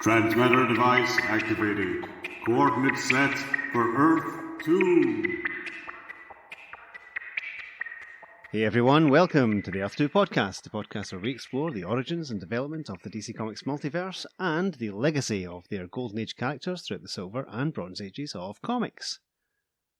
Transmitter device activated. Coordinates set for Earth 2. Hey everyone, welcome to the Earth 2 podcast, the podcast where we explore the origins and development of the DC Comics multiverse and the legacy of their Golden Age characters throughout the Silver and Bronze Ages of comics.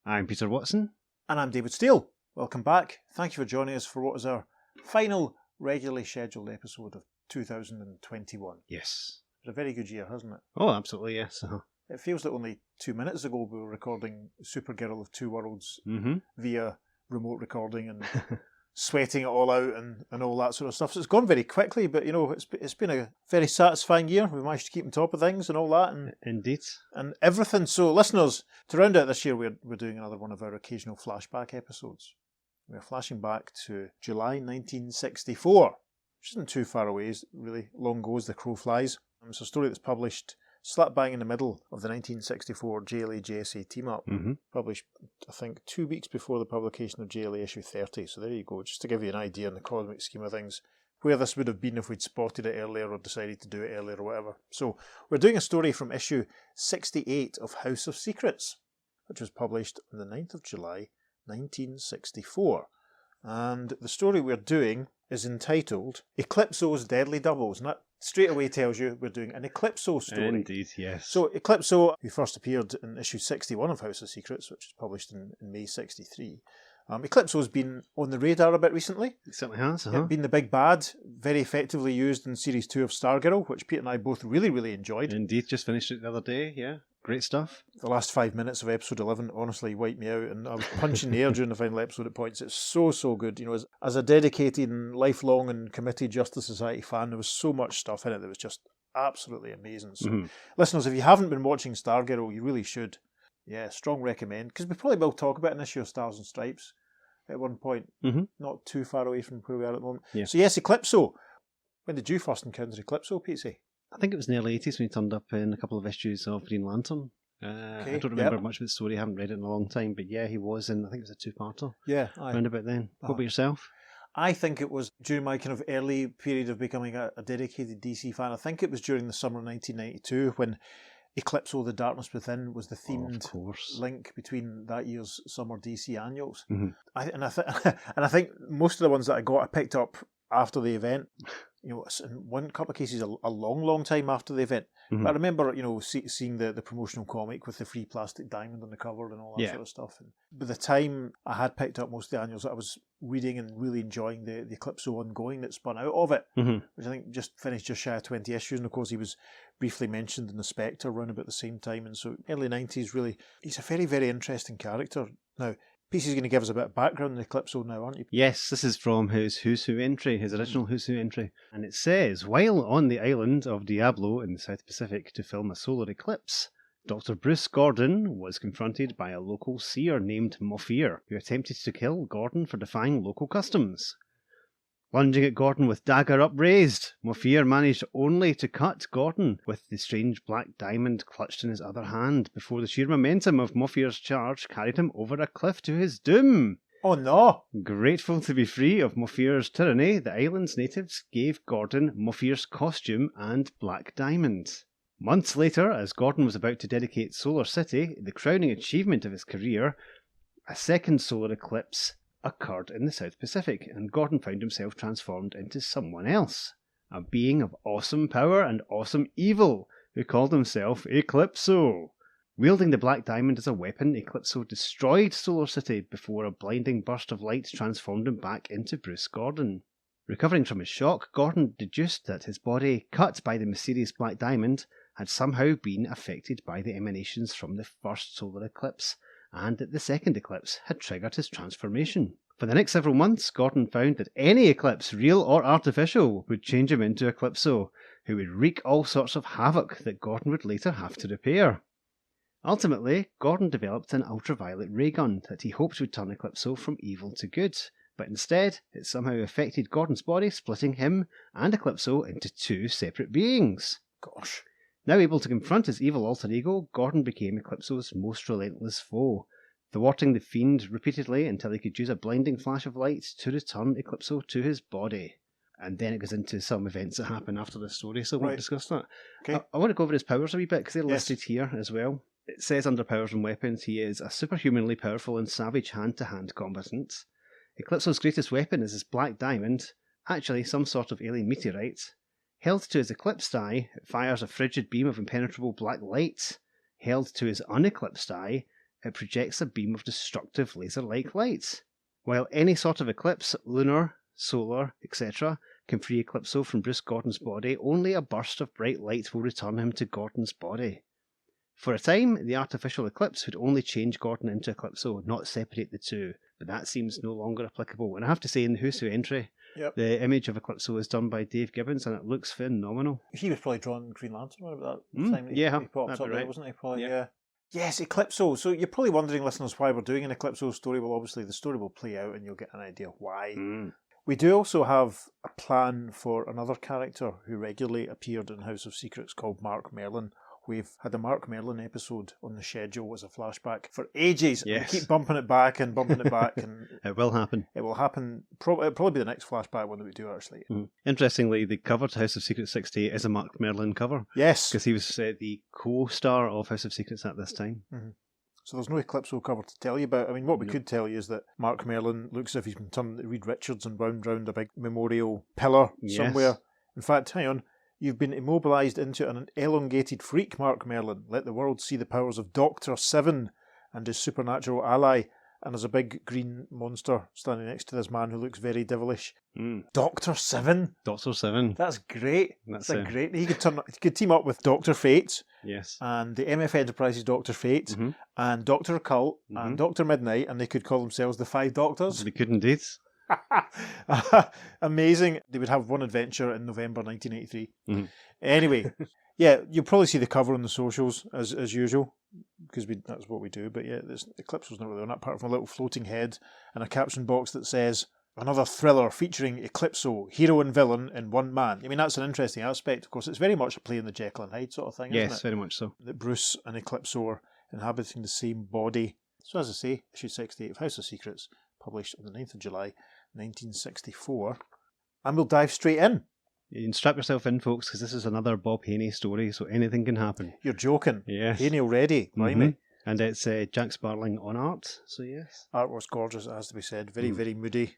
I'm Peter Watson. And I'm David Steele. Welcome back. Thank you for joining us for what is our final regularly scheduled episode of 2021. Yes. It's a very good year, hasn't it? Oh, absolutely, yes. It feels like only 2 minutes ago we were recording Supergirl of Two Worlds via remote recording and sweating it all out and all that sort of stuff. So it's gone very quickly, but you know, it's been a very satisfying year. We managed to keep on top of things and all that. And, Indeed. And everything. So listeners, to round out this year, we're doing another one of our occasional flashback episodes. We're flashing back to July 1964, which isn't too far away, it's really long ago as the crow flies. It's a story that's published slap bang in the middle of the 1964 JLA JSA team-up, published, I think, 2 weeks before the publication of JLA issue 30. So there you go, just to give you an idea in the cosmic scheme of things, where this would have been if we'd spotted it earlier or decided to do it earlier or whatever. So we're doing a story from issue 68 of House of Secrets, which was published on the 9th of July 1964. And the story we're doing is entitled Eclipso's Deadly Doubles. And that straight away tells you we're doing an Eclipso story. Indeed, yes. So Eclipso, who first appeared in issue 61 of House of Secrets, which was published in May 63. Eclipso's been on the radar a bit recently. It certainly has. Been the big bad, very effectively used in Series 2 of Stargirl, which Pete and I both really enjoyed. Indeed, just finished it the other day, yeah. Great stuff. The last 5 minutes of episode 11 honestly wiped me out, and I was punching the air during the final episode at points. It's so good. You know, as a dedicated and lifelong and committed Justice Society fan, there was so much stuff in it that was just absolutely amazing. So, listeners, if you haven't been watching Stargirl, you really should. Yeah, strong recommend, because we probably will talk about an issue of Stars and Stripes at one point, not too far away from where we are at the moment. Yeah. So yes, Eclipso. When did you first encounter Eclipso, Pete? I think it was in the early 80s when he turned up in a couple of issues of Green Lantern. I don't remember much of the story, I haven't read it in a long time, but yeah, he was in, I think it was a 2-parter. Yeah. Around about then. What about yourself? I think it was during my kind of early period of becoming a dedicated DC fan. I think it was during the summer of 1992 when Eclipso, The Darkness Within was the themed link between that year's summer DC annuals. I think most of the ones that I got, I picked up after the event. You know, in one couple of cases, a long time after the event. But I remember, you know, seeing the promotional comic with the free plastic diamond on the cover and all that sort of stuff. And by the time I had picked up most of the annuals, I was reading and really enjoying the Eclipso ongoing that spun out of it, which I think just finished just shy of 20 issues. And of course, he was briefly mentioned in the Spectre run about the same time. And so early 90s, really, he's a very interesting character. Now, Peace is going to give us a bit of background on Eclipso now, aren't you? Yes, this is from his Who's Who entry, his original Who's Who entry. And it says, while on the island of Diablo in the South Pacific to film a solar eclipse, Dr. Bruce Gordon was confronted by a local seer named Mofir, who attempted to kill Gordon for defying local customs. Lunging at Gordon with dagger upraised, Mofir managed only to cut Gordon with the strange black diamond clutched in his other hand before the sheer momentum of Mofir's charge carried him over a cliff to his doom. Oh no! Grateful to be free of Mofir's tyranny, the island's natives gave Gordon Mofir's costume and black diamond. Months later, as Gordon was about to dedicate Solar City, the crowning achievement of his career, a second solar eclipse occurred in the South Pacific, and Gordon found himself transformed into someone else, a being of awesome power and awesome evil, who called himself Eclipso. Wielding the Black Diamond as a weapon, Eclipso destroyed Solar City before a blinding burst of light transformed him back into Bruce Gordon. Recovering from his shock, Gordon deduced that his body, cut by the mysterious Black Diamond, had somehow been affected by the emanations from the first solar eclipse, and that the second eclipse had triggered his transformation. For the next several months, Gordon found that any eclipse, real or artificial, would change him into Eclipso, who would wreak all sorts of havoc that Gordon would later have to repair. Ultimately, Gordon developed an ultraviolet ray gun that he hoped would turn Eclipso from evil to good, but instead it somehow affected Gordon's body, splitting him and Eclipso into 2 separate beings. Gosh. Now able to confront his evil alter ego, Gordon became Eclipso's most relentless foe, thwarting the fiend repeatedly until he could use a blinding flash of light to return Eclipso to his body. and then it goes into some events that happen after the story, so I won't Right. discuss that. Okay. I want to go over his powers a wee bit, because they're Yes. listed here as well. It says under powers and weapons, he is a superhumanly powerful and savage hand-to-hand combatant. Eclipso's greatest weapon is his black diamond, actually some sort of alien meteorite. Held to his eclipsed eye, it fires a frigid beam of impenetrable black light. Held to his uneclipsed eye, it projects a beam of destructive laser-like light. While any sort of eclipse, lunar, solar, etc., can free Eclipso from Bruce Gordon's body, only a burst of bright light will return him to Gordon's body. For a time, the artificial eclipse would only change Gordon into Eclipso, not separate the two, but that seems no longer applicable. And I have to say, in the Who's Who entry, the image of Eclipso is done by Dave Gibbons, and it looks phenomenal. He was probably drawn Green Lantern about that time. He pops up there, wasn't he? Probably, yeah. Yes, Eclipso. So you're probably wondering, listeners, why we're doing an Eclipso story. Well, obviously the story will play out and you'll get an idea why. We do also have a plan for another character who regularly appeared in House of Secrets called Mark Merlin. We've had a Mark Merlin episode on the schedule as a flashback for ages. Yes. We keep bumping it back and and it will happen. It will happen. It'll probably be the next flashback one that we do, actually. Interestingly, the cover to House of Secrets 68 is a Mark Merlin cover. Yes. Because he was the co-star of House of Secrets at this time. So there's no Eclipso cover to tell you about. I mean, what we could tell you is that Mark Merlin looks as if he's been turned to Reed Richards and wound round a big memorial pillar somewhere. In fact, hang on. You've been immobilised into an elongated freak, Mark Merlin. Let the world see the powers of Dr. Seven and his supernatural ally. And there's a big green monster standing next to this man who looks very devilish. Dr. Seven? Dr. Seven. That's great. That's a great... He could team up with Dr. Fate. Yes. And the MF Enterprises Dr. Fate. And Dr. Occult. And Dr. Midnight. And they could call themselves the Five Doctors. They could indeed. Amazing. They would have one adventure in November 1983. Anyway, yeah, you'll probably see the cover on the socials as usual, because that's what we do. But yeah, this Eclipso's not really on that, apart from a little floating head and a caption box that says, another thriller featuring Eclipso, hero and villain in one man. I mean, that's an interesting aspect. Of course, it's very much a play in the Jekyll and Hyde sort of thing, isn't it? Yes, very much so. That Bruce and Eclipso are inhabiting the same body. So as I say, issue 68 of House of Secrets, published on the 9th of July, 1964. And we'll dive straight in. You can strap yourself in, folks, because this is another Bob Haney story, so anything can happen. You're joking. Yes. Haney already, blimey. And it's Jack Sparling on art, so yes. Artwork's gorgeous, it has to be said. Very, very moody.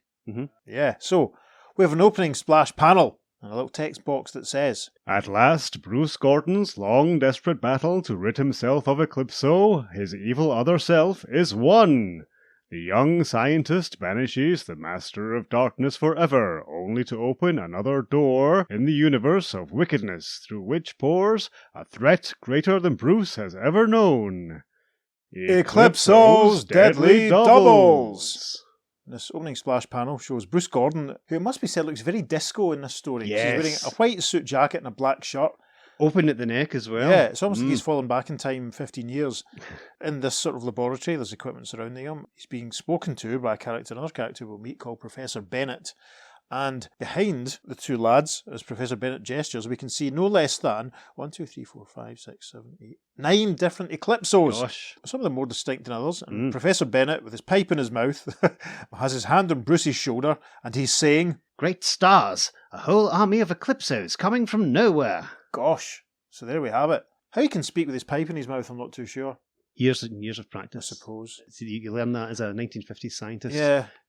Yeah, so we have an opening splash panel and a little text box that says, At last, Bruce Gordon's long desperate battle to rid himself of Eclipso, his evil other self, is won. The young scientist banishes the Master of Darkness forever, only to open another door in the universe of wickedness, through which pours a threat greater than Bruce has ever known. Eclipso's Deadly Doubles! This opening splash panel shows Bruce Gordon, who it must be said looks very disco in this story. Yes. He's wearing a white suit jacket and a black shirt. Open at the neck as well. Yeah, it's almost like he's fallen back in time 15 years. In this sort of laboratory, there's equipment surrounding him. He's being spoken to by another character we'll meet called Professor Bennett. And behind the two lads, as Professor Bennett gestures, we can see no less than 9 different Eclipsos. Gosh. Some of them more distinct than others. And Professor Bennett, with his pipe in his mouth, has his hand on Bruce's shoulder, and he's saying, Great stars! A whole army of Eclipsos coming from nowhere! Gosh. So there we have it. How he can speak with his pipe in his mouth, I'm not too sure. Years and years of practice. I suppose. So you learn that as a 1950s scientist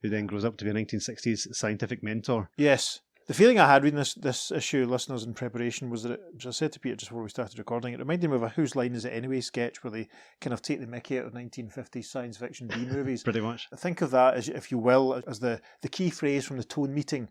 who then grows up to be a 1960s scientific mentor. Yes. The feeling I had reading this issue, listeners, in preparation, was that, as I said to Peter just before we started recording, it reminded me of a Whose Line Is It Anyway sketch where they kind of take the mickey out of 1950s science fiction B movies. Pretty much. Think of that, as, if you will, as the key phrase from the tone meeting,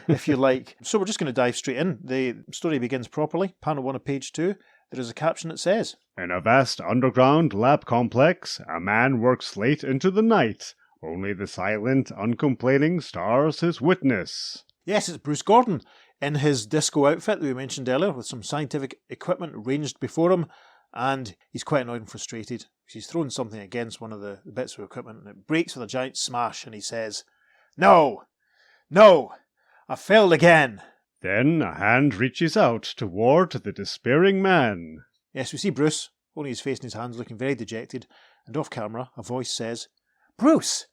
if you like. So we're just going to dive straight in. The story begins properly. Panel 1 of page 2. There is a caption that says, In a vast underground lab complex, a man works late into the night. Only the silent, uncomplaining stars his witness. Yes, it's Bruce Gordon in his disco outfit that we mentioned earlier, with some scientific equipment ranged before him, and he's quite annoyed and frustrated. He's thrown something against one of the bits of equipment, and it breaks with a giant smash, and he says, No! I failed again! Then a hand reaches out toward the despairing man. Yes, we see Bruce, holding his face in his hands, looking very dejected, and off camera, a voice says, Bruce!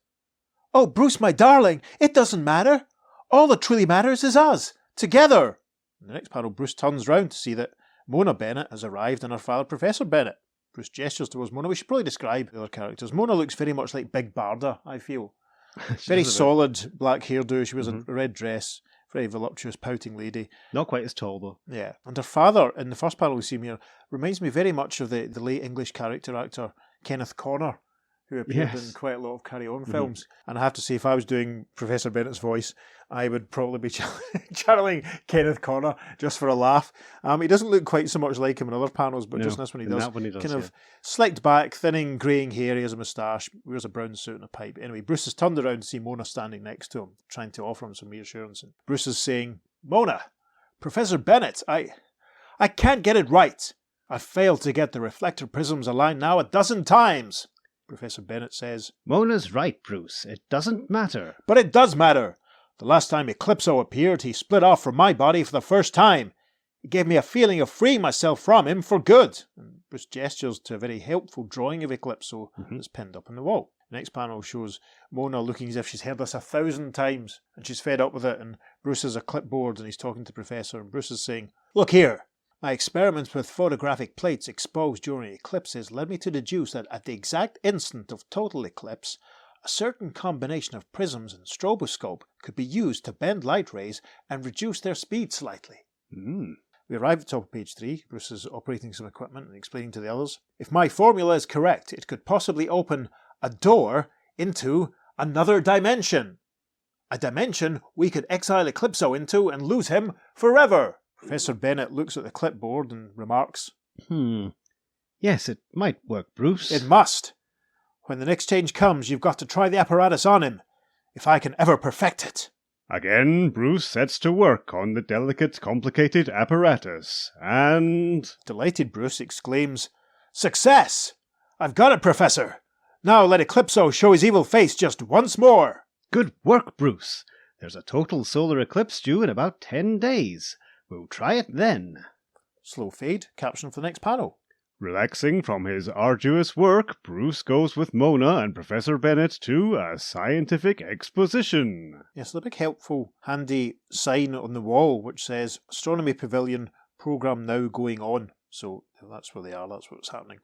Oh, Bruce, my darling, it doesn't matter! All that truly matters is us, together. In the next panel, Bruce turns round to see that Mona Bennett has arrived and her father, Professor Bennett. Bruce gestures towards Mona. We should probably describe the other characters. Mona looks very much like Big Barda, I feel. Very solid black hairdo. She wears a red dress. Very voluptuous, pouting lady. Not quite as tall, though. Yeah. And her father, in the first panel we see him here, reminds me very much of the late English character actor Kenneth Connor, who appeared in quite a lot of Carry On films. And I have to say, if I was doing Professor Bennett's voice, I would probably be channeling Kenneth Connor just for a laugh. He doesn't look quite so much like him in other panels, but just in this one he does. That one he does, kind of slicked back, thinning, greying hair, he has a moustache, wears a brown suit and a pipe. Anyway, Bruce has turned around to see Mona standing next to him, trying to offer him some reassurance. And Bruce is saying, Mona, Professor Bennett, I can't get it right. I've failed to get the reflector prisms aligned now 12 times. Professor Bennett says, Mona's right, Bruce. It doesn't matter. But it does matter. The last time Eclipso appeared, he split off from my body for the first time. It gave me a feeling of freeing myself from him for good. And Bruce gestures to a very helpful drawing of Eclipso that's pinned up on the wall. The next panel shows Mona looking as if she's heard this 1,000 times and she's fed up with it, and Bruce has a clipboard and he's talking to Professor, and Bruce is saying, Look here. My experiments with photographic plates exposed during eclipses led me to deduce that at the exact instant of total eclipse, a certain combination of prisms and stroboscope could be used to bend light rays and reduce their speed slightly. We arrive at the top of page 3. Bruce is operating some equipment and explaining to the others. If my formula is correct, it could possibly open a door into another dimension. A dimension we could exile Eclipso into and lose him forever. Professor Bennett looks at the clipboard and remarks, Yes, it might work, Bruce. It must. When the next change comes, you've got to try the apparatus on him, if I can ever perfect it. Again, Bruce sets to work on the delicate, complicated apparatus, and... Delighted Bruce exclaims, Success! I've got it, Professor! Now let Eclipso show his evil face just once more! Good work, Bruce. There's a total solar eclipse due in about 10 days. We'll try it then. Slow fade, caption for the next panel. Relaxing from his arduous work, Bruce goes with Mona and Professor Bennett to a scientific exposition. Yes, the big helpful, handy sign on the wall which says Astronomy Pavilion, Programme Now Going On. So that's where they are, that's what's happening.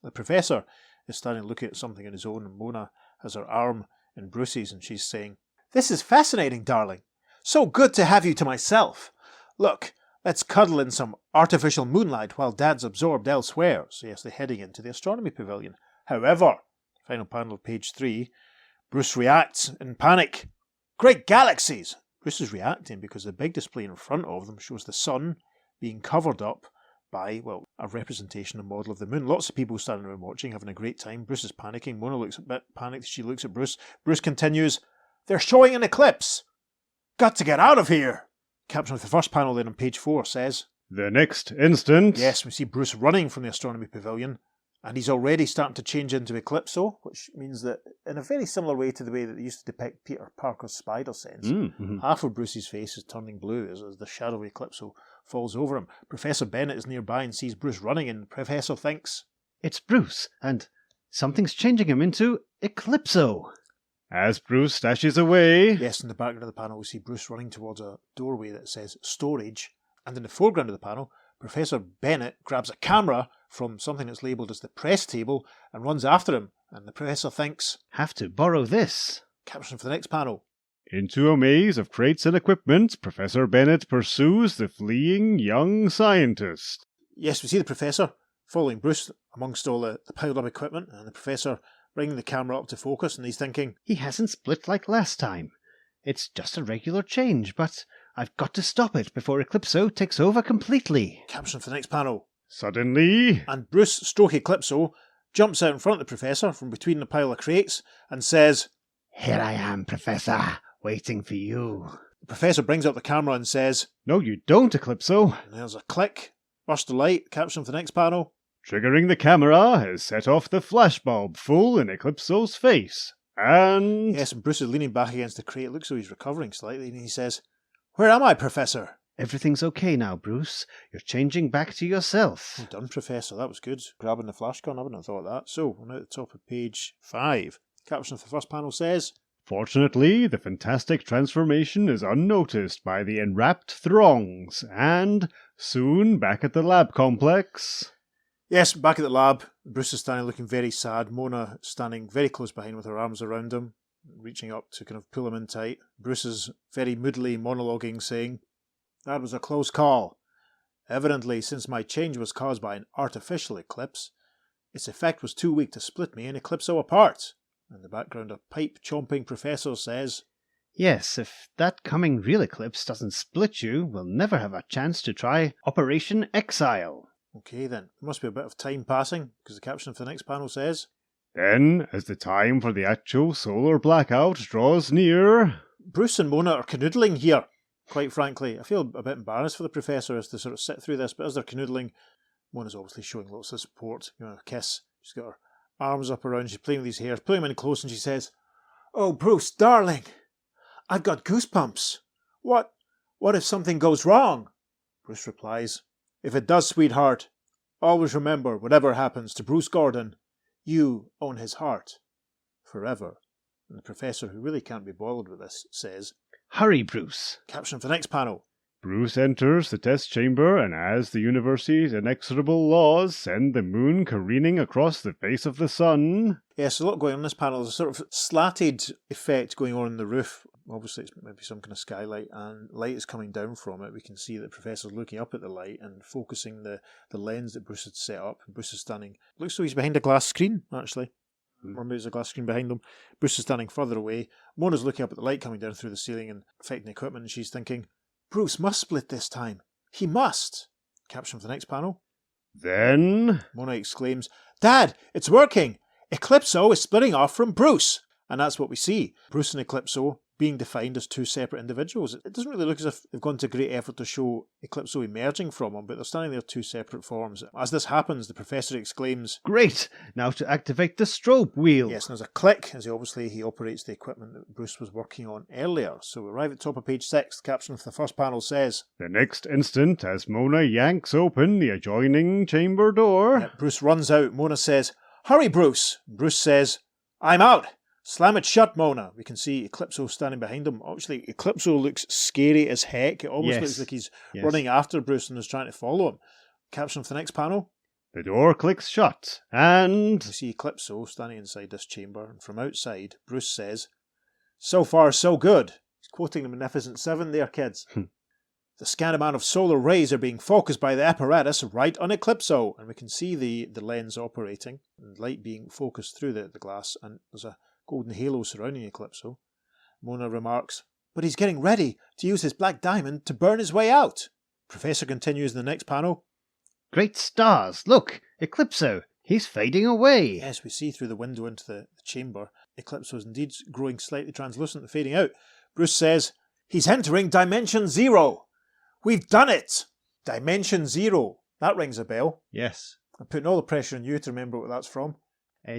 The Professor is standing looking at something on his own, and Mona has her arm in Bruce's and she's saying, This is fascinating, darling. So good to have you to myself. Look, let's cuddle in some artificial moonlight while Dad's absorbed elsewhere. So yes, they're heading into the Astronomy Pavilion. However, final panel of page 3, Bruce reacts in panic. Great galaxies! Bruce is reacting because the big display in front of them shows the sun being covered up by, well, a representation, a model of the moon. Lots of people standing around watching, having a great time. Bruce is panicking. Mona looks a bit panicked. She looks at Bruce. Bruce continues, They're showing an eclipse! Got to get out of here! Caption of the first panel then on page 4 says, The next instant... Yes, we see Bruce running from the Astronomy Pavilion, and he's already starting to change into Eclipso, which means that in a very similar way to the way that they used to depict Peter Parker's spider sense, half of Bruce's face is turning blue as the shadow of Eclipso falls over him. Professor Bennett is nearby and sees Bruce running, and the Professor thinks, It's Bruce, and something's changing him into Eclipso. As Bruce dashes away... Yes, in the background of the panel we see Bruce running towards a doorway that says storage, and in the foreground of the panel, Professor Bennett grabs a camera from something that's labelled as the press table and runs after him, and the Professor thinks, Have to borrow this. Caption for the next panel. Into a maze of crates and equipment, Professor Bennett pursues the fleeing young scientist. Yes, we see the Professor following Bruce amongst all the piled up equipment, and the Professor bringing the camera up to focus, and he's thinking, He hasn't split like last time. It's just a regular change, but I've got to stop it before Eclipso takes over completely. Caption for the next panel. Suddenly... And Bruce stroke Eclipso jumps out in front of the Professor from between the pile of crates and says, Here I am, Professor, waiting for you. The Professor brings up the camera and says, No, you don't, Eclipso. And there's a click, burst of light, caption for the next panel. Triggering the camera has set off the flashbulb full in Eclipso's face. And... Yes, and Bruce is leaning back against the crate. It looks as though he's recovering slightly, and he says, Where am I, Professor? Everything's okay now, Bruce. You're changing back to yourself. Well done, Professor. That was good. Grabbing the flash gun, I wouldn't have thought that. So, we're now at the top of page 5. Caption of the first panel says, Fortunately, the fantastic transformation is unnoticed by the enwrapped throngs, and soon back at the lab complex. Yes, back at the lab, Bruce is standing looking very sad. Mona standing very close behind with her arms around him, reaching up to kind of pull him in tight. Bruce is very moodily monologuing, saying, "That was a close call. Evidently, since my change was caused by an artificial eclipse, its effect was too weak to split me and Eclipso apart." In the background, a pipe-chomping professor says, "Yes, if that coming real eclipse doesn't split you, we'll never have a chance to try Operation Exile." Okay then, there must be a bit of time passing, because the caption for the next panel says, Then, as the time for the actual solar blackout draws near... Bruce and Mona are canoodling here, quite frankly. I feel a bit embarrassed for the professor as to sort of sit through this, but as they're canoodling, Mona's obviously showing lots of support, a kiss. She's got her arms up around, she's playing with his hair, pulling him in close, and she says, "Oh, Bruce, darling, I've got goosebumps. What if something goes wrong?" Bruce replies, "If it does, sweetheart, always remember, whatever happens to Bruce Gordon, you own his heart. Forever." And the professor, who really can't be bothered with this, says, "Hurry, Bruce." Caption for the next panel. Bruce enters the test chamber, and as the university's inexorable laws send the moon careening across the face of the sun... Yes, there's a lot going on in this panel. There's a sort of slatted effect going on in the roof. Obviously, it's maybe some kind of skylight, and light is coming down from it. We can see that the professor's looking up at the light and focusing the lens that Bruce had set up. Bruce is standing... Looks as though he's behind a glass screen, actually. Or maybe there's a glass screen behind them. Bruce is standing further away. Mona's looking up at the light coming down through the ceiling and affecting the equipment, and she's thinking, "Bruce must split this time. He must." Caption for the next panel. Then... Mona exclaims, "Dad, it's working! Eclipso is splitting off from Bruce!" And that's what we see. Bruce and Eclipso being defined as two separate individuals. It doesn't really look as if they've gone to great effort to show Eclipso emerging from him, but they're standing there two separate forms. As this happens, the professor exclaims, "Great! Now to activate the strobe wheel." Yes, and there's a click as he operates the equipment that Bruce was working on earlier. So we arrive at the top of page 6. The caption of the first panel says, The next instant, as Mona yanks open the adjoining chamber door... Bruce runs out. Mona says, "Hurry, Bruce!" Bruce says, "I'm out! Slam it shut, Mona." We can see Eclipso standing behind him. Actually, Eclipso looks scary as heck. It almost looks like he's running after Bruce and is trying to follow him. Caption for the next panel. The door clicks shut, and... We see Eclipso standing inside this chamber, and from outside, Bruce says, "So far, so good." He's quoting the Magnificent Seven there, kids. "The scant amount of solar rays are being focused by the apparatus right on Eclipso." And we can see the lens operating, and light being focused through the glass, and there's a golden halo surrounding Eclipso. Mona remarks, "But he's getting ready to use his black diamond to burn his way out." Professor continues in the next panel. "Great stars! Look! Eclipso! He's fading away!" Yes, we see through the window into the chamber. Eclipso is indeed growing slightly translucent and fading out. Bruce says, "He's entering Dimension Zero! We've done it! Dimension Zero." That rings a bell. Yes. I'm putting all the pressure on you to remember what that's from.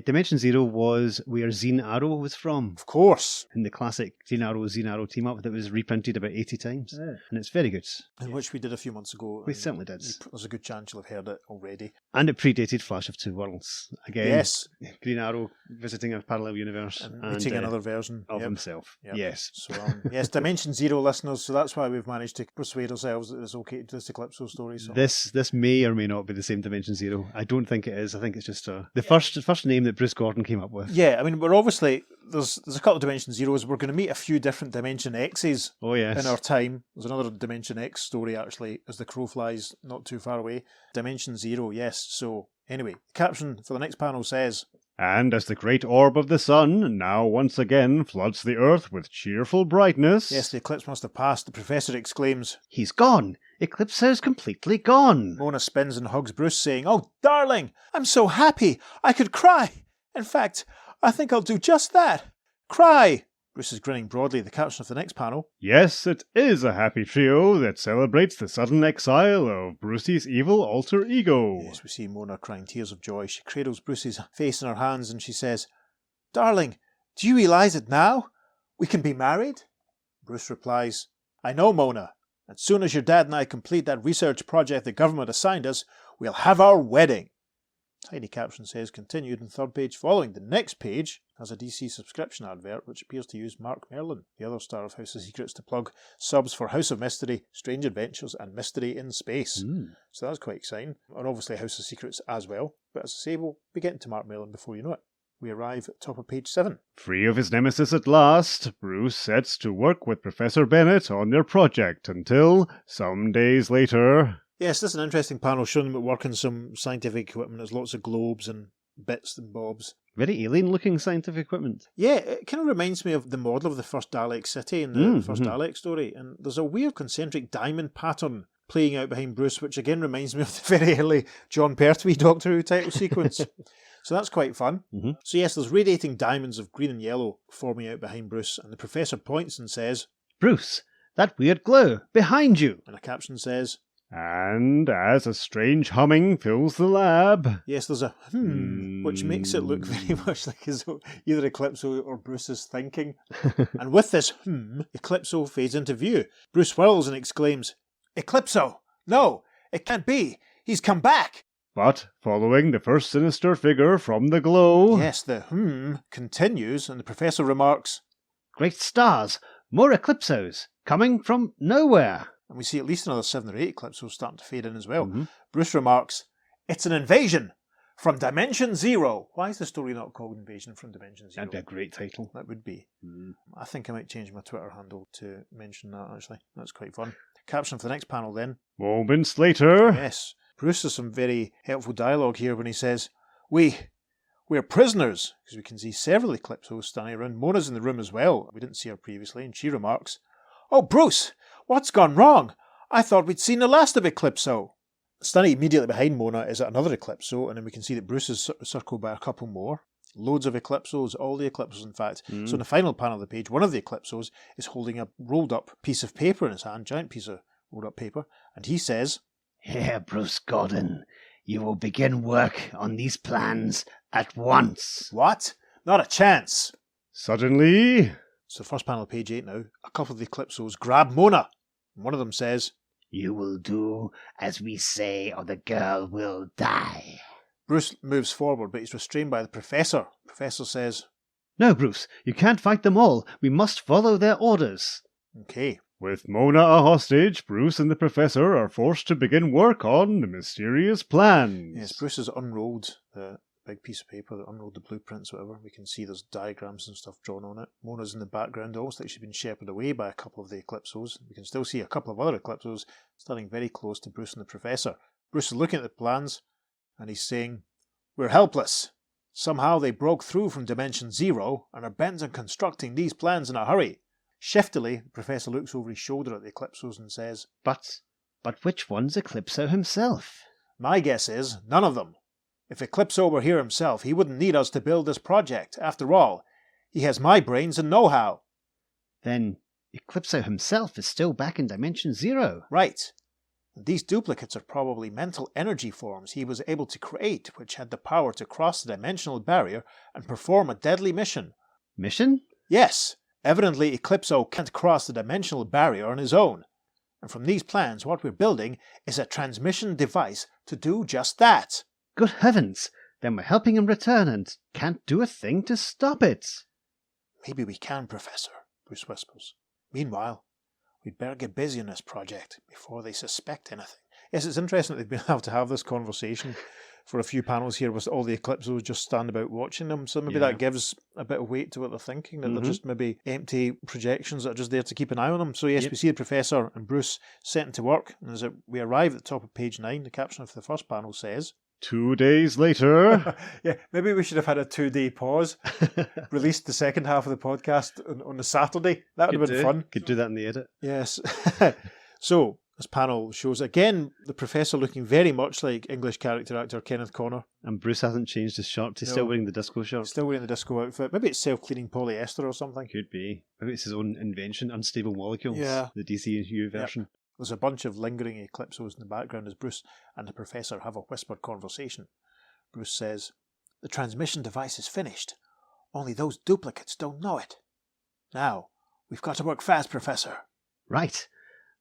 Dimension Zero was where Zine Arrow was from. Of course. In the classic Zine Arrow team up that was reprinted about 80 times. Yeah. And it's very good. And which we did a few months ago. We certainly did. There's a good chance you'll have heard it already. And it predated Flash of Two Worlds. Again, yes. Green Arrow visiting a parallel universe. And meeting another version of himself. Yep. Yes. So, yes, Dimension Zero listeners, so that's why we've managed to persuade ourselves that it's okay to do this Eclipso story. So. This may or may not be the same Dimension Zero. I don't think it is. I think it's just the first name that Bruce Gordon came up with. Yeah, I mean, we're obviously, there's a couple of Dimension Zeros. We're going to meet a few different Dimension X's in our time. There's another Dimension X story, actually, as the crow flies not too far away. Dimension Zero, yes. So, anyway, the caption for the next panel says, And as the great orb of the sun now once again floods the earth with cheerful brightness... Yes, the eclipse must have passed. The professor exclaims, "He's gone! Eclipso's completely gone!" Mona spins and hugs Bruce, saying, "Oh, darling, I'm so happy I could cry. In fact, I think I'll do just that. Cry!" Bruce is grinning broadly. The caption of the next panel. Yes, it is a happy trio that celebrates the sudden exile of Brucey's evil alter ego. Yes, we see Mona crying tears of joy. She cradles Brucey's face in her hands and she says, "Darling, do you realise it now? We can be married?" Bruce replies, "I know, Mona. As soon as your dad and I complete that research project the government assigned us, we'll have our wedding." Tiny caption says continued on third page. Following the next page has a DC subscription advert which appears to use Mark Merlin, the other star of House of Secrets, to plug subs for House of Mystery, Strange Adventures and Mystery in Space. So that's quite exciting. And obviously House of Secrets as well. But as I say, we'll be getting to Mark Merlin before you know it. We arrive at top of page 7. Free of his nemesis at last, Bruce sets to work with Professor Bennett on their project until, some days later... Yes, this is an interesting panel showing them at work on some scientific equipment. There's lots of globes and bits and bobs. Very alien-looking scientific equipment. Yeah, it kind of reminds me of the model of the first Dalek city in the first Dalek story. And there's a weird concentric diamond pattern playing out behind Bruce, which again reminds me of the very early John Pertwee Doctor Who title sequence. So that's quite fun. So yes, there's radiating diamonds of green and yellow forming out behind Bruce, and the Professor points and says, "Bruce, that weird glow, behind you!" And a caption says, "And as a strange humming fills the lab..." Yes, there's a which makes it look very much like as though either Eclipso or Bruce is thinking. And with this Eclipso fades into view. Bruce whirls and exclaims, "Eclipso! No, it can't be! He's come back!" But, following the first sinister figure from the glow... Yes, the continues, and the Professor remarks, "Great stars! More Eclipsos! Coming from nowhere!" And we see at least another 7 or 8 Eclipsos starting to fade in as well. Bruce remarks, "It's an invasion! From Dimension Zero!" Why is the story not called Invasion from Dimension Zero? That'd be a great title. That would be. I think I might change my Twitter handle to mention that, actually. That's quite fun. Caption for the next panel, then. Moments later... Yes. Bruce has some very helpful dialogue here when he says, We're prisoners, because we can see several Eclipsos standing around. Mona's in the room as well. We didn't see her previously, and she remarks, "Oh, Bruce, what's gone wrong? I thought we'd seen the last of Eclipso." Standing immediately behind Mona is another Eclipso, and then we can see that Bruce is circled by a couple more. Loads of Eclipsos, all the Eclipsos in fact. So in the final panel of the page, one of the Eclipsos is holding a rolled up piece of paper in his hand, giant piece of rolled up paper, and he says, "Here, Bruce Gordon, you will begin work on these plans at once." "What? Not a chance." Suddenly... So first panel of page 8 now, a couple of the Eclipsos grab Mona, and one of them says, "You will do as we say or the girl will die." Bruce moves forward, but he's restrained by the Professor. The Professor says, "No, Bruce, you can't fight them all. We must follow their orders." Okay. With Mona a hostage, Bruce and the Professor are forced to begin work on the mysterious plans. Yes, Bruce has unrolled the big piece of paper, unrolled the blueprints, whatever. We can see there's diagrams and stuff drawn on it. Mona's in the background, almost like she's been shepherded away by a couple of the Eclipsos. We can still see a couple of other Eclipsos standing very close to Bruce and the Professor. Bruce is looking at the plans, and he's saying, "We're helpless. Somehow they broke through from Dimension Zero and are bent on constructing these plans in a hurry." Shiftily, the Professor looks over his shoulder at the Eclipsos and says, But which one's Eclipso himself?" "My guess is none of them. If Eclipso were here himself, he wouldn't need us to build this project. After all, he has my brains and know-how." "Then Eclipso himself is still back in Dimension Zero." "Right. And these duplicates are probably mental energy forms he was able to create, which had the power to cross the dimensional barrier and perform a deadly mission." "Mission?" "Yes. Evidently, Eclipso can't cross the dimensional barrier on his own. And from these plans, what we're building is a transmission device to do just that." "Good heavens! Then we're helping him return and can't do a thing to stop it." "Maybe we can, Professor," Bruce whispers. "Meanwhile, we'd better get busy on this project before they suspect anything." Yes, it's interesting that they've been able to have this conversation for a few panels here with all the Eclipsos just stand about watching them. So maybe that gives a bit of weight to what they're thinking, that they're just maybe empty projections that are just there to keep an eye on them. So yes, we see the Professor and Bruce setting to work. And as we arrive at the top of page 9, the caption of the first panel says, 2 days later... Yeah, maybe we should have had a 2-day pause. Released the second half of the podcast on the Saturday. That would have been fun. Could do that in the edit. Yes. So, this panel shows, again, the Professor looking very much like English character actor Kenneth Connor. And Bruce hasn't changed his shirt. He's still wearing the disco shirt. Still wearing the disco outfit. Maybe it's self-cleaning polyester or something. Could be. Maybe it's his own invention, unstable molecules. Yeah. The DCU version. Yep. There's a bunch of lingering Eclipsos in the background as Bruce and the Professor have a whispered conversation. Bruce says, "The transmission device is finished. Only those duplicates don't know it. Now, we've got to work fast, Professor." "Right.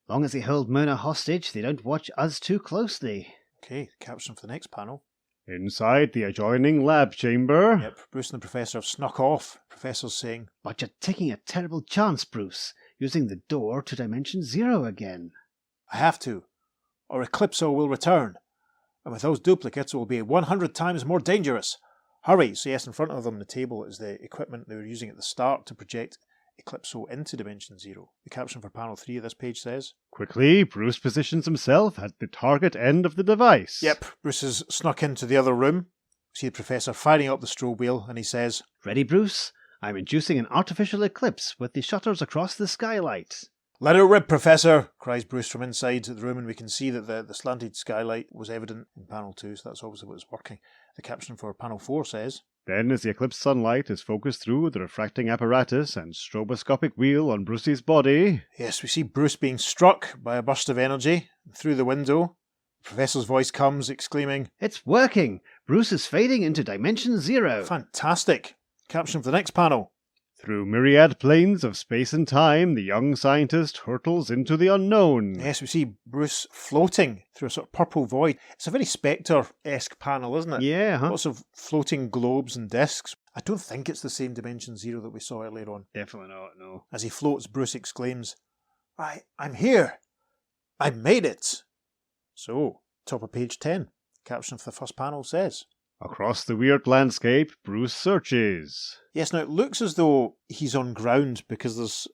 Long as they hold Mona hostage, they don't watch us too closely." Okay, the caption for the next panel. Inside the adjoining lab chamber. Yep, Bruce and the Professor have snuck off. Professor's saying, "But you're taking a terrible chance, Bruce, using the door to Dimension Zero again." "I have to, or Eclipso will return. And with those duplicates, it will be 100 times more dangerous. Hurry!" So yes, in front of them on the table is the equipment they were using at the start to project Eclipso into Dimension Zero. The caption for panel 3 of this page says, Quickly, Bruce positions himself at the target end of the device. Yep, Bruce has snuck into the other room. We see the Professor firing up the strobe wheel, and he says, "Ready, Bruce? I'm inducing an artificial eclipse with the shutters across the skylight." "Let it rip, Professor!" cries Bruce from inside the room, and we can see that the slanted skylight was evident in panel 2, so that's obviously what's working. The caption for panel 4 says, Then, as the eclipse sunlight is focused through the refracting apparatus and stroboscopic wheel on Bruce's body. Yes, we see Bruce being struck by a burst of energy through the window. The Professor's voice comes, exclaiming, "It's working! Bruce is fading into Dimension Zero." "Fantastic!" Caption for the next panel. Through myriad planes of space and time, the young scientist hurtles into the unknown. Yes, we see Bruce floating through a sort of purple void. It's a very Spectre-esque panel, isn't it? Yeah, huh? Lots of floating globes and discs. I don't think it's the same Dimension Zero that we saw earlier on. Definitely not, no. As he floats, Bruce exclaims, I'm here! I made it! So, top of page 10. Caption for the first panel says, Across the weird landscape, Bruce searches. Yes, now it looks as though he's on ground because there's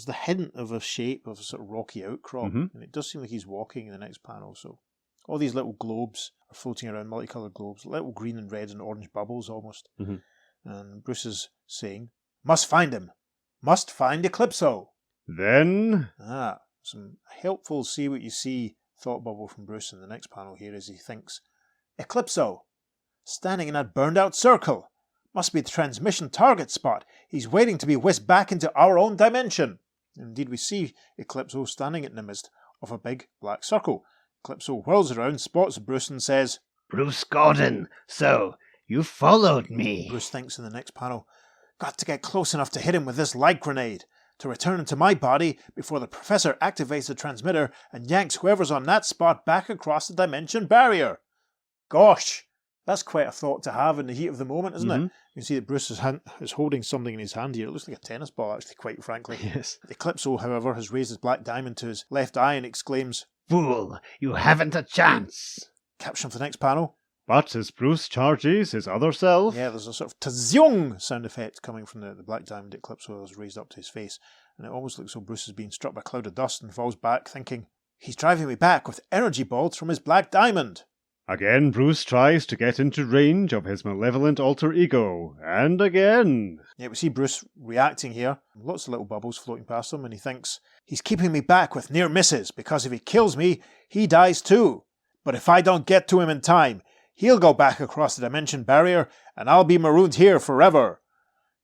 the hint of a shape of a sort of rocky outcrop, and it does seem like he's walking in the next panel. So all these little globes are floating around, multicoloured globes, little green and red and orange bubbles almost. And Bruce is saying, "Must find him. Must find Eclipso." Then... Some helpful see what you see thought bubble from Bruce in the next panel here as he thinks, "Eclipso, standing in that burned out circle. Must be the transmission target spot. He's waiting to be whisked back into our own dimension." Indeed, we see Eclipso standing in the midst of a big black circle. Eclipso whirls around, spots Bruce and says, "Bruce Gordon, so you followed me." Bruce thinks in the next panel, "Got to get close enough to hit him with this light grenade to return into my body before the Professor activates the transmitter and yanks whoever's on that spot back across the dimension barrier." Gosh! That's quite a thought to have in the heat of the moment, isn't it? You can see that Bruce is holding something in his hand here. It looks like a tennis ball, actually, quite frankly. Yes. Eclipso, however, has raised his black diamond to his left eye and exclaims, "Fool, you haven't a chance." Caption for the next panel. But as Bruce charges his other self... Yeah, there's a sort of tazzyong sound effect coming from the black diamond Eclipso has raised up to his face. And it almost looks as though Bruce is being struck by a cloud of dust and falls back, thinking, "He's driving me back with energy bolts from his black diamond." Again, Bruce tries to get into range of his malevolent alter ego. And again... Yeah, we see Bruce reacting here. Lots of little bubbles floating past him, and he thinks, "He's keeping me back with near misses, because if he kills me, he dies too. But if I don't get to him in time, he'll go back across the dimension barrier, and I'll be marooned here forever."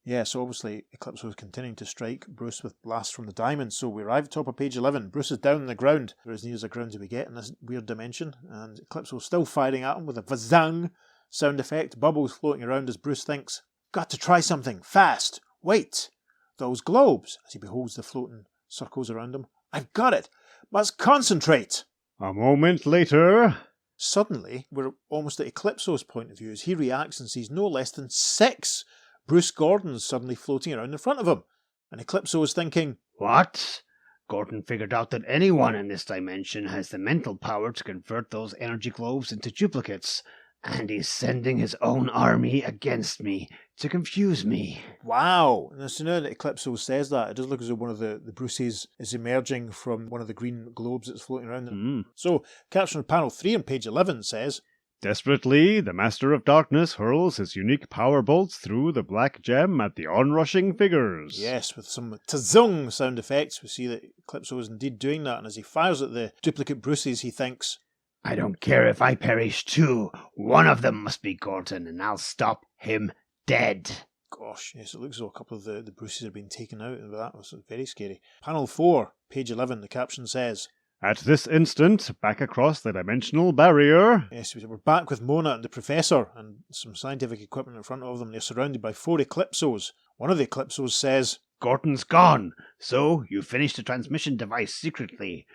Yeah, so obviously Eclipso is continuing to strike Bruce with blasts from the diamond. So we arrive at top of page 11. Bruce is down on the ground. They're as near as the ground as we get in this weird dimension. And Eclipso is still firing at him with a vazang sound effect. Bubbles floating around as Bruce thinks, "Got to try something. Fast. Wait. Those globes," as he beholds the floating circles around him. "I've got it. Must concentrate." A moment later... Suddenly, we're almost at Eclipso's point of view as he reacts and sees no less than 6 Bruce Gordons suddenly floating around in front of him. And Eclipso is thinking, "What? Gordon figured out that anyone in this dimension has the mental power to convert those energy globes into duplicates, and he's sending his own army against me to confuse me." wow. And as now that Eclipso says that, it does look as though one of the Bruces is emerging from one of the green globes that's floating around. So, caption of panel 3 on page 11 says, Desperately, the Master of Darkness hurls his unique power bolts through the black gem at the onrushing figures. Yes, with some tazung sound effects, we see that Eclipso is indeed doing that, and as he fires at the duplicate Bruces, he thinks, "I don't care if I perish too. One of them must be Gordon, and I'll stop him dead." Gosh, yes, it looks as though a couple of the Bruces are being taken out, and that was very scary. Panel 4, page 11, the caption says, At this instant, back across the dimensional barrier... Yes, we're back with Mona and the Professor, and some scientific equipment in front of them. They're surrounded by 4 Eclipsos. One of the Eclipsos says, "Gordon's gone, so you finished the transmission device secretly.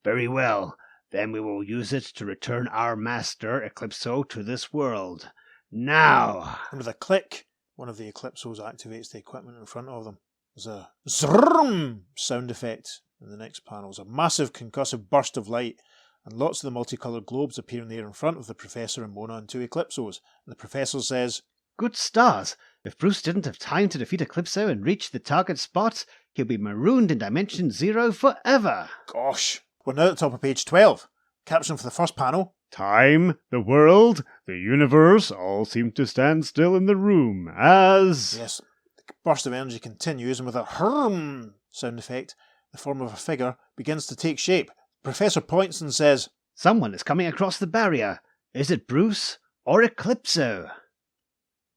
Very well. Then we will use it to return our master, Eclipso, to this world. Now! And with a click, one of the Eclipsos activates the equipment in front of them. There's a zrrrm sound effect in the next panel. There's a massive concussive burst of light, and lots of the multicoloured globes appear in the air in front of the Professor and Mona and two Eclipsos. And the Professor says, Good stars! If Bruce didn't have time to defeat Eclipso and reach the target spot, he'll be marooned in Dimension Zero forever. Gosh. We're now at the top of page 12. Caption for the first panel. Time, the world, the universe all seem to stand still in the room as... Yes, the burst of energy continues, and with a hrrrm sound effect, the form of a figure begins to take shape. Professor points and says, Someone is coming across the barrier. Is it Bruce or Eclipso?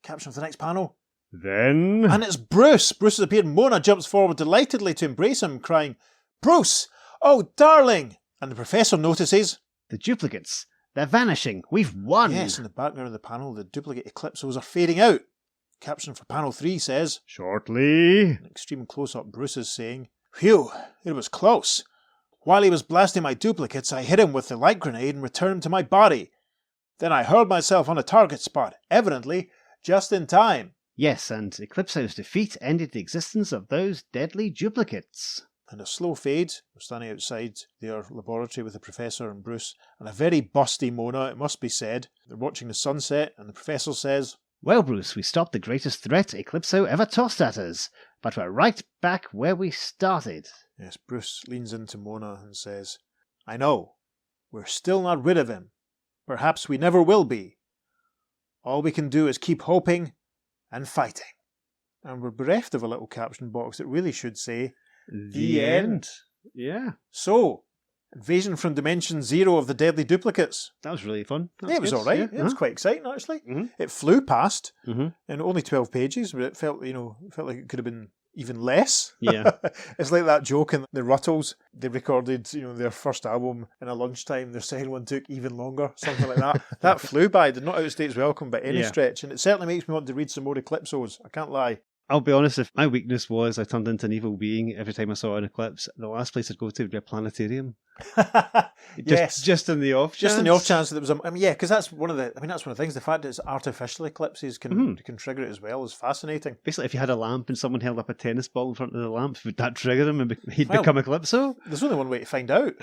Caption for the next panel. Then... And it's Bruce! Bruce has appeared. Mona jumps forward delightedly to embrace him, crying, Bruce! Oh, darling! And the Professor notices... The duplicates. They're vanishing. We've won! Yes, in the background of the panel, the duplicate Eclipsos are fading out. Caption for panel 3 says... Shortly... An extreme close-up, Bruce is saying, Phew, it was close. While he was blasting my duplicates, I hit him with the light grenade and returned him to my body. Then I hurled myself on a target spot, evidently just in time. Yes, and Eclipso's defeat ended the existence of those deadly duplicates. And a slow fade. We're standing outside their laboratory with the Professor and Bruce, and a very busty Mona, it must be said. They're watching the sunset, and the Professor says, Well, Bruce, we stopped the greatest threat Eclipso ever tossed at us, but we're right back where we started. Yes, Bruce leans into Mona and says, I know. We're still not rid of him. Perhaps we never will be. All we can do is keep hoping and fighting. And we're bereft of a little caption box that really should say, The end. Yeah. So, invasion from Dimension Zero of the deadly duplicates. That was really fun. Yeah, it was all right. Yeah. It was quite exciting, actually. Mm-hmm. It flew past Mm-hmm. in only 12 pages, but it felt like it could have been even less. Yeah. It's like that joke in the Ruttles. They recorded, their first album in a lunchtime. Their second one took even longer, something like that. That flew by. Did not outstay its welcome by any stretch, and it certainly makes me want to read some more Eclipsos. I can't lie. I'll be honest, if my weakness was I turned into an evil being every time I saw an eclipse, the last place I'd go to would be a planetarium. Yes. Just in the off chance. Just in the off chance that there was because that's one of the things. The fact that it's artificial eclipses can trigger it as well is fascinating. Basically, if you had a lamp and someone held up a tennis ball in front of the lamp, would that trigger him and he'd become Eclipso? There's only one way to find out.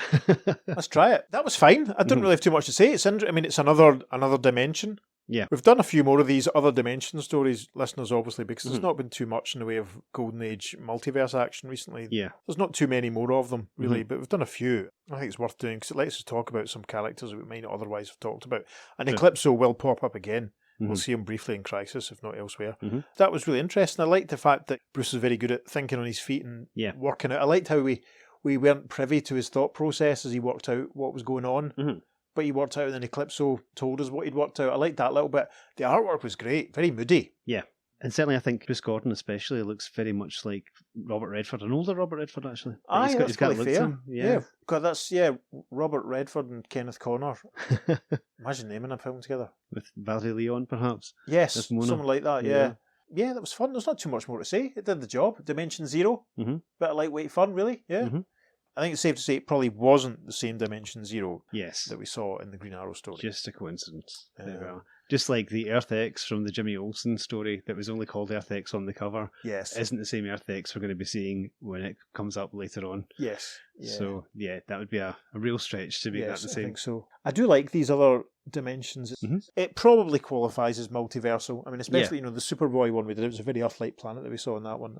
Let's try it. That was fine. I don't really have too much to say. It's another dimension. Yeah. We've done a few more of these other dimension stories, listeners, obviously, because there's not been too much in the way of Golden Age multiverse action recently. Yeah. There's not too many more of them, really, but we've done a few. I think it's worth doing because it lets us talk about some characters that we might not otherwise have talked about. And Eclipso will pop up again. We'll see him briefly in Crisis, if not elsewhere. That was really interesting. I liked the fact that Bruce is very good at thinking on his feet and working out. I liked how we weren't privy to his thought process as he worked out what was going on. But he worked out and then Eclipso told us what he'd worked out. I liked that a little bit. The artwork was great, very moody. Yeah. And certainly I think Bruce Gordon especially looks very much like Robert Redford, an older Robert Redford actually. Aye, he's got fair. to him. Yeah. God, that's, Robert Redford and Kenneth Connor. Imagine naming a film together. With Valerie Leon perhaps. Yes, something like that, Yeah, that was fun. There's not too much more to say. It did the job. Dimension Zero. Bit of lightweight fun, really. Yeah. I think it's safe to say it probably wasn't the same Dimension Zero that we saw in the Green Arrow story. Just a coincidence. There we are. Just like the Earth X from the Jimmy Olsen story that was only called Earth X on the cover. Yes. Isn't the same Earth X we're going to be seeing when it comes up later on. Yes. Yeah. So, that would be a real stretch to make that the same. I think so. I do like these other dimensions. It probably qualifies as multiversal. I mean, especially, the Superboy one we did. It was a very Earth-like planet that we saw in that one.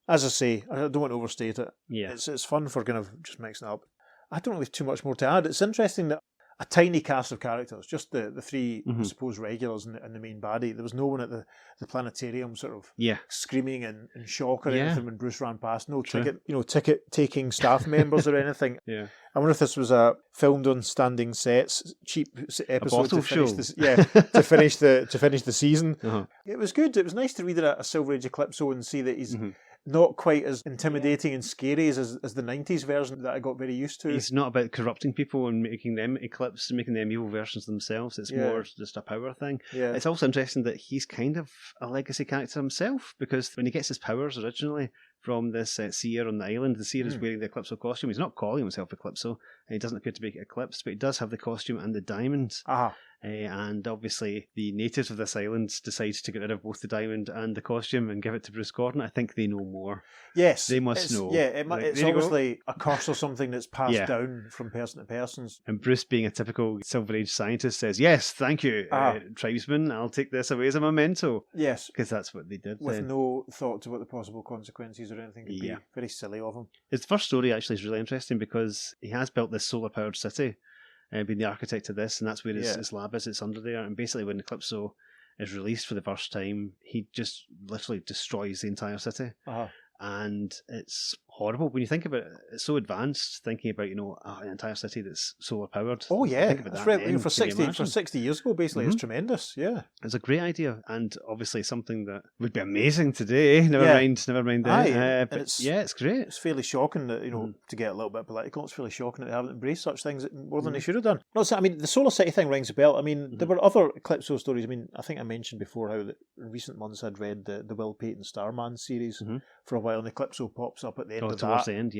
As I say, I don't want to overstate it. Yeah. It's fun for kind of just mixing it up. I don't really have too much more to add. It's interesting that a tiny cast of characters, just the three, I suppose, regulars and the main baddie. There was no one at the planetarium sort of screaming in shock or anything when Bruce ran past. No ticket-taking staff members or anything. Yeah. I wonder if this was a filmed on standing sets, cheap episode to finish this, to finish the season. It was good. It was nice to read a Silver Age Eclipso and see that he's not quite as intimidating and scary as the 90s version that I got very used to. He's not about corrupting people and making them eclipse and making them evil versions themselves. It's more just a power thing. Yeah. It's also interesting that he's kind of a legacy character himself, because when he gets his powers originally, from this seer on the island. The seer is wearing the Eclipso costume. He's not calling himself Eclipso. He doesn't appear to be Eclipse, but he does have the costume and the diamonds. And obviously, the natives of this island decide to get rid of both the diamond and the costume and give it to Bruce Gordon. I think they know more. Yes. They must know. Yeah, it's obviously a curse or something that's passed down from person to person. And Bruce, being a typical Silver Age scientist, says, yes, thank you, tribesman, I'll take this away as a memento. Yes. Because that's what they did. With no thought to what the possible consequences or anything could be. Very silly of him. His first story actually is really interesting because he has built this solar-powered city and been the architect of this, and that's where his lab is. It's under there, and basically when Eclipso is released for the first time, he just literally destroys the entire city. And it's horrible when you think about it. It's so advanced, thinking about, an entire city that's solar powered. Oh yeah, that's right. For 60 years ago, basically, it's tremendous. Yeah, it's a great idea, and obviously something that would be amazing today. Never mind then. But it's great. It's fairly shocking that to get a little bit political. It's fairly shocking that they haven't embraced such things more than they should have done. No, so, I mean, the Solar City thing rings a bell. I mean, there were other Eclipso stories. I mean, I think I mentioned before how in recent months I'd read the Will Payton Starman series for a while, and Eclipso pops up at the end of towards the end,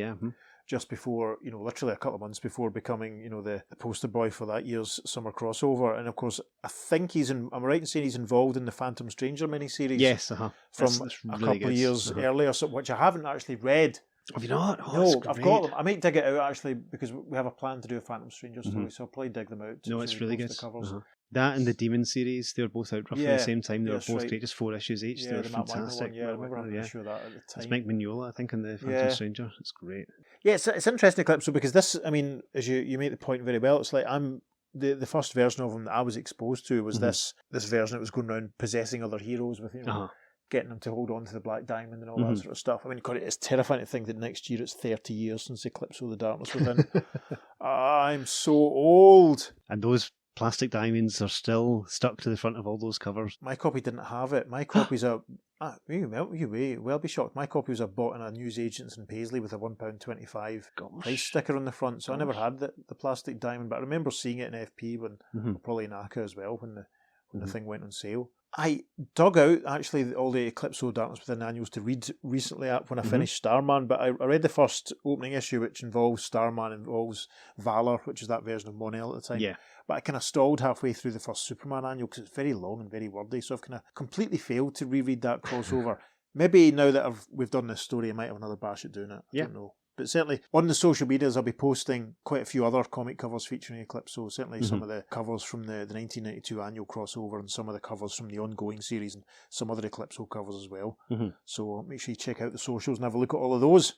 just before, literally a couple of months before becoming, the poster boy for that year's summer crossover. And of course, I think am I right in saying he's involved in the Phantom Stranger miniseries? Yes, from that's a couple of years earlier, which I haven't actually read. Have you not? No, I've got them. I might dig it out actually because we have a plan to do a Phantom Stranger story, so I'll probably dig them out. No, it's really good. The covers. That and the Demon series, they were both out roughly the same time. They were both great, just 4 issues each. They were fantastic. I remember having an issue of that at the time. It's Mike Mignola, I think, in the Phantom Stranger. It's great. Yeah, it's interesting, Eclipso, because this, I mean, as you make the point very well, it's like the first version of him that I was exposed to was this version that was going around possessing other heroes with, getting them to hold on to the Black Diamond and all that sort of stuff. I mean, God, it's terrifying to think that next year it's 30 years since Eclipso the Darkness Within. I'm so old. And those plastic diamonds are still stuck to the front of all those covers. My copy didn't have it. My copy's you well be shocked. My copy was bought in a newsagents in Paisley with a £1.25 price sticker on the front, so I never had the plastic diamond, but I remember seeing it in FP when probably in ACA as well when the thing went on sale. I dug out actually all the Eclipso Darkness Within annuals to read recently when I finished Starman, but I read the first opening issue, which involves Starman, involves Valor, which is that version of Mon-El at the time. Yeah. But I kind of stalled halfway through the first Superman annual because it's very long and very wordy, so I've kind of completely failed to reread that crossover. Maybe now that we've done this story, I might have another bash at doing it. I don't know. But certainly on the social medias, I'll be posting quite a few other comic covers featuring Eclipso. Certainly some of the covers from the 1992 annual crossover and some of the covers from the ongoing series and some other Eclipso covers as well. So make sure you check out the socials and have a look at all of those.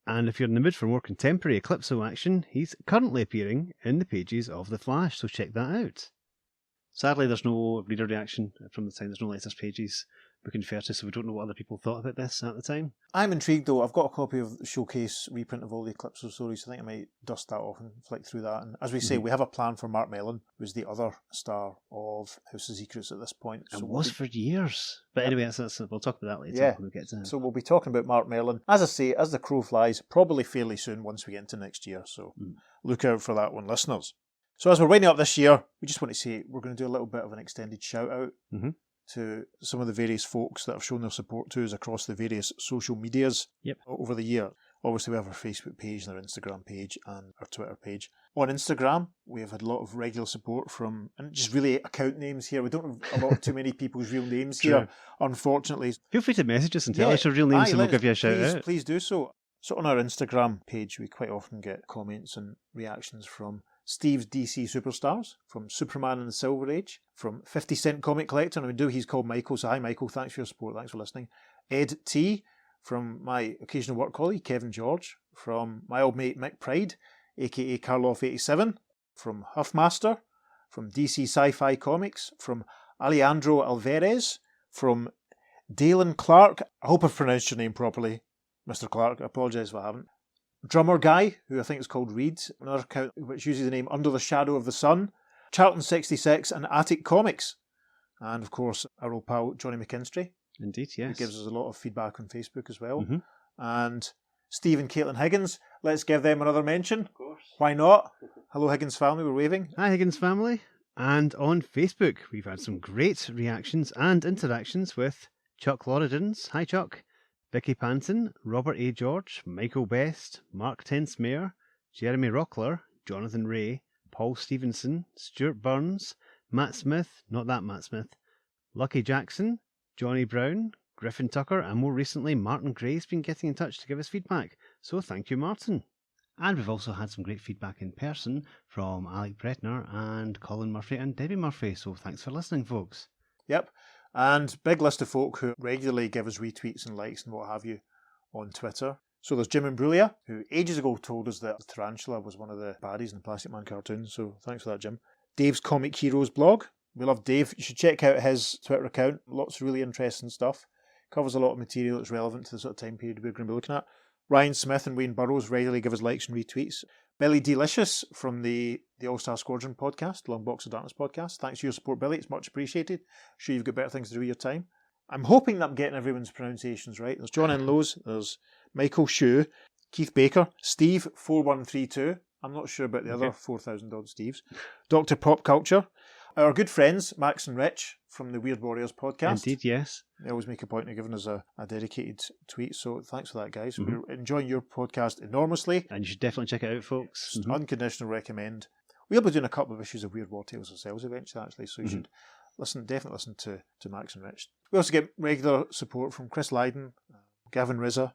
And if you're in the mood for more contemporary Eclipso action, he's currently appearing in the pages of The Flash, so check that out. Sadly, there's no reader reaction from the time. There's no letters pages we can refer to, so we don't know what other people thought about this at the time. I'm intrigued though. I've got a copy of the showcase reprint of all the Eclipso stories. I think I might dust that off and flick through that. And as we say, we have a plan for Mark Mellon, who's the other star of House of Secrets at this point. It was for years. But anyway, we'll talk about that later. Yeah. When we get to so we'll be talking about Mark Mellon, as I say, as the crow flies, probably fairly soon once we get into next year. So look out for that one, listeners. So as we're winding up this year, we just want to say we're going to do a little bit of an extended shout out to some of the various folks that have shown their support to us across the various social medias over the year. Obviously, we have our Facebook page and our Instagram page and our Twitter page. On Instagram, we have had a lot of regular support from, and just really account names here. We don't have too many people's real names here, unfortunately. Feel free to message us and tell us your real names and we'll give you a shout out. Please do so. So on our Instagram page, we quite often get comments and reactions from Steve's DC Superstars, from Superman and the Silver Age, from 50 Cent Comic Collector, and he's called Michael, so hi Michael, thanks for your support, thanks for listening. Ed T, from my occasional work colleague Kevin George, from my old mate Mick Pride, aka Karloff87, from Huffmaster, from DC Sci-Fi Comics, from Alejandro Alvarez, from Dalen Clark, I hope I've pronounced your name properly, Mr. Clark, I apologise if I haven't. Drummer Guy, who I think is called Reed, another account which uses the name Under the Shadow of the Sun, Charlton66 and Attic Comics, and of course our old pal Johnny McKinstry. Indeed, yes. Who gives us a lot of feedback on Facebook as well. And Steve and Caitlin Higgins, let's give them another mention. Of course. Why not? Hello Higgins family, we're waving. Hi Higgins family. And on Facebook, we've had some great reactions and interactions with Chuck Loridans. Hi Chuck. Vicky Panton, Robert A. George, Michael Best, Mark Tenspere, Jeremy Rockler, Jonathan Ray, Paul Stevenson, Stuart Burns, Matt Smith, not that Matt Smith, Lucky Jackson, Johnny Brown, Griffin Tucker, and more recently Martin Gray's been getting in touch to give us feedback. So thank you, Martin. And we've also had some great feedback in person from Alec Bretner and Colin Murphy and Debbie Murphy. So thanks for listening, folks. Yep. And big list of folk who regularly give us retweets and likes and what have you on Twitter. So there's Jim Imbruglia, who ages ago told us that the tarantula was one of the baddies in the Plastic Man cartoon. So thanks for that, Jim. Dave's Comic Heroes blog. We love Dave. You should check out his Twitter account. Lots of really interesting stuff. Covers a lot of material that's relevant to the sort of time period we're going to be looking at. Ryan Smith and Wayne Burrows regularly give us likes and retweets. Billy Delicious from the All-Star Squadron podcast, Long Box of Darkness podcast. Thanks for your support, Billy. It's much appreciated. Sure you've got better things to do with your time. I'm hoping that I'm getting everyone's pronunciations right. There's John Enlows, there's Michael Shue, Keith Baker, Steve4132. I'm not sure about the other 4,000 odd Steves. Dr. Pop Culture. Our good friends, Max and Rich, from the Weird Warriors podcast. Indeed, yes. They always make a point of giving us a dedicated tweet, so thanks for that, guys. We're enjoying your podcast enormously. And you should definitely check it out, folks. Unconditional recommend. We'll be doing a couple of issues of Weird War Tales ourselves eventually, actually, so you should definitely listen to Max and Rich. We also get regular support from Chris Lydon, Gavin Rizza,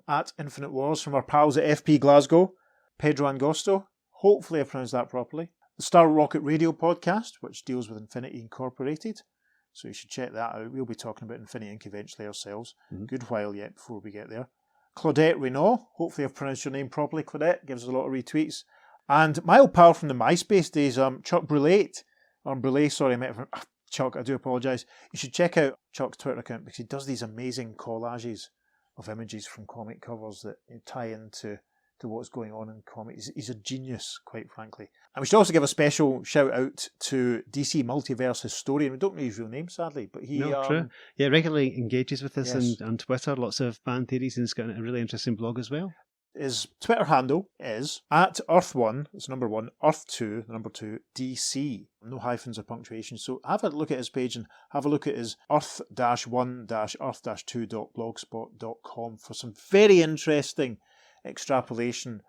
at Infinite Wars, from our pals at FP Glasgow, Pedro Angosto, hopefully I pronounced that properly, the Star Rocket Radio podcast, which deals with Infinity Incorporated, so you should check that out. We'll be talking about Infinity Inc. eventually ourselves. Good while yet before we get there. Claudette Renault, hopefully I've pronounced your name properly, Claudette, gives us a lot of retweets. And my old pal from the MySpace days, Chuck Brulate, sorry, I meant Chuck, I do apologise. You should check out Chuck's Twitter account because he does these amazing collages of images from comic covers that tie into what's going on in comics. He's a genius, quite frankly. And we should also give a special shout out to DC Multiverse historian. We don't know his real name, sadly, but he... true. Yeah, regularly engages with us on Twitter, lots of fan theories, and he's got a really interesting blog as well. His Twitter handle is at Earth1, it's number 1, Earth2, number 2, DC. No hyphens or punctuation. So have a look at his page and have a look at his Earth-1-Earth-2.blogspot.com for some very interesting extrapolation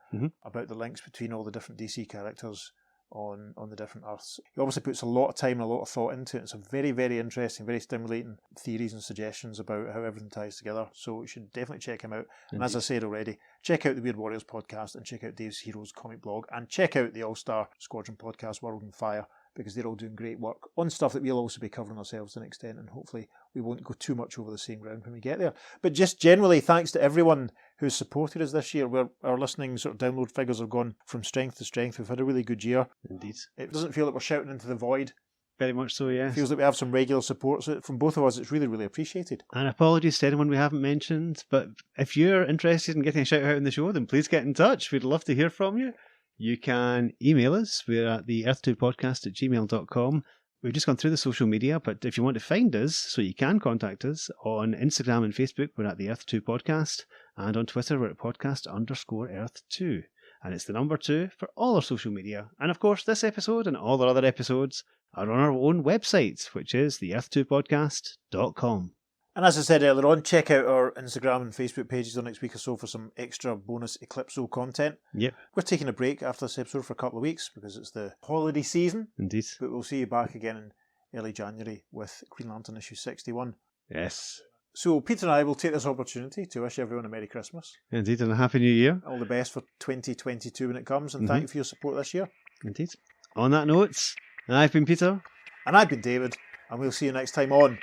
about the links between all the different DC characters on the different Earths. He obviously puts a lot of time and a lot of thought into it. It's a very, very interesting, very stimulating theories and suggestions about how everything ties together. So you should definitely check him out. And as I said already, check out the Weird Warriors podcast and check out Dave's Heroes comic blog and check out the All-Star Squadron podcast, World on Fire, because they're all doing great work on stuff that we'll also be covering ourselves to an extent, and hopefully we won't go too much over the same ground when we get there. But just generally, thanks to everyone who's supported us this year. Our listening sort of download figures have gone from strength to strength. We've had a really good year. Indeed. It doesn't feel like we're shouting into the void. Very much so, yes. It feels like we have some regular support. So from both of us, it's really, really appreciated. And apologies to anyone we haven't mentioned, but if you're interested in getting a shout out in the show, then please get in touch. We'd love to hear from you. You can email us. We're at the earth2podcast@gmail.com. We've just gone through the social media, but if you want to find us, so you can contact us on Instagram and Facebook, we're at the Earth2 Podcast, and on Twitter, we're at podcast_Earth2. And it's the number 2 for all our social media. And of course, this episode and all our other episodes are on our own website, which is the earth2podcast.com. And as I said earlier on, check out our Instagram and Facebook pages the next week or so for some extra bonus Eclipso content. Yep. We're taking a break after this episode for a couple of weeks because it's the holiday season. Indeed. But we'll see you back again in early January with Green Lantern issue 61. Yes. So Peter and I will take this opportunity to wish everyone a Merry Christmas. Indeed, and a Happy New Year. All the best for 2022 when it comes, and thank you for your support this year. Indeed. On that note, I've been Peter. And I've been David, and we'll see you next time on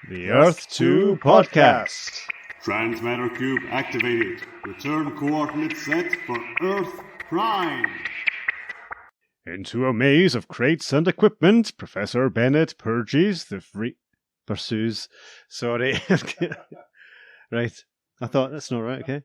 the Earth2 Podcast. Transmatter Cube activated. Return coordinates set for Earth Prime. Into a maze of crates and equipment, Professor Bennett pursues. Sorry. Right. I thought that's not right, okay.